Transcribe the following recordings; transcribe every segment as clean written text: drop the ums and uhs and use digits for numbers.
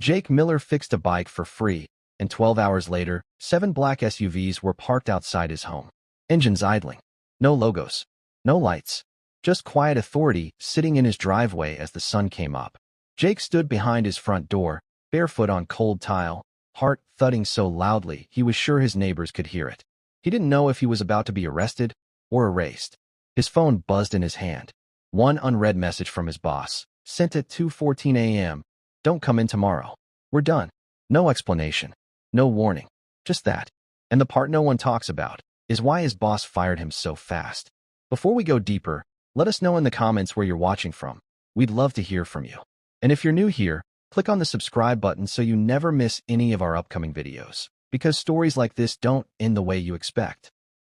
Jake Miller fixed a bike for free, and 12 hours later, 7 black SUVs were parked outside his home. Engines idling. No logos. No lights. Just quiet authority sitting in his driveway as the sun came up. Jake stood behind his front door, barefoot on cold tile, heart thudding so loudly he was sure his neighbors could hear it. He didn't know if he was about to be arrested or erased. His phone buzzed in his hand. One unread message from his boss, sent at 2:14 a.m. Don't come in tomorrow. We're done. No explanation. No warning. Just that. And the part no one talks about is why his boss fired him so fast. Before we go deeper, let us know in the comments where you're watching from. We'd love to hear from you. And if you're new here, click on the subscribe button so you never miss any of our upcoming videos, because stories like this don't end the way you expect.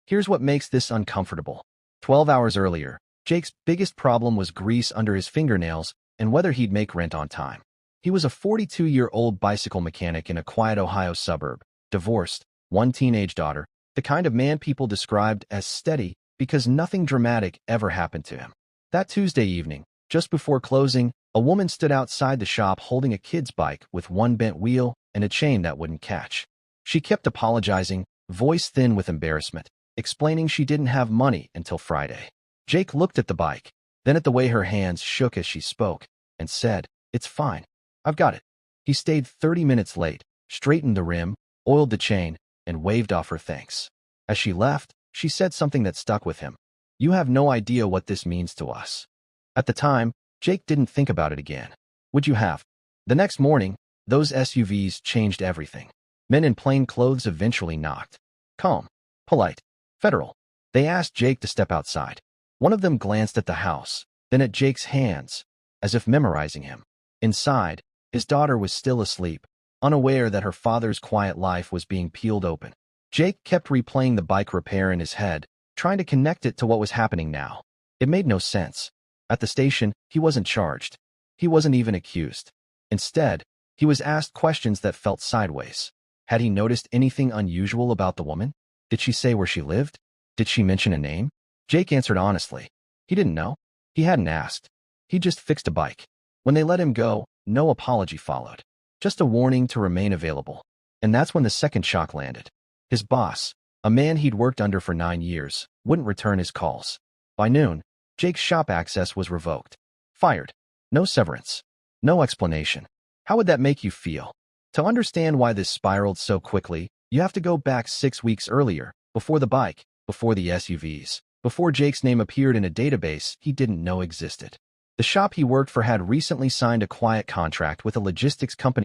Here's what makes this uncomfortable. 12 hours earlier, Jake's biggest problem was grease under his fingernails and whether he'd make rent on time. He was a 42-year-old bicycle mechanic in a quiet Ohio suburb, divorced, one teenage daughter, the kind of man people described as steady because nothing dramatic ever happened to him. That Tuesday evening, just before closing, a woman stood outside the shop holding a kid's bike with one bent wheel and a chain that wouldn't catch. She kept apologizing, voice thin with embarrassment, explaining she didn't have money until Friday. Jake looked at the bike, then at the way her hands shook as she spoke, and said, "It's fine. I've got it." He stayed 30 minutes late, straightened the rim, oiled the chain, and waved off her thanks. As she left, she said something that stuck with him. "You have no idea what this means to us." At the time, Jake didn't think about it again. Would you have? The next morning, those SUVs changed everything. Men in plain clothes eventually knocked. Calm, polite, federal. They asked Jake to step outside. One of them glanced at the house, then at Jake's hands, as if memorizing him. Inside, his daughter was still asleep, unaware that her father's quiet life was being peeled open. Jake kept replaying the bike repair in his head, trying to connect it to what was happening now. It made no sense. At the station, he wasn't charged. He wasn't even accused. Instead, he was asked questions that felt sideways. Had he noticed anything unusual about the woman? Did she say where she lived? Did she mention a name? Jake answered honestly. He didn't know. He hadn't asked. He just fixed a bike. When they let him go, no apology followed. Just a warning to remain available. And that's when the second shock landed. His boss, a man he'd worked under for 9 years, wouldn't return his calls. By noon, Jake's shop access was revoked. Fired. No severance. No explanation. How would that make you feel? To understand why this spiraled so quickly, you have to go back 6 weeks earlier, before the bike, before the SUVs, before Jake's name appeared in a database he didn't know existed. The shop he worked for had recently signed a quiet contract with a logistics company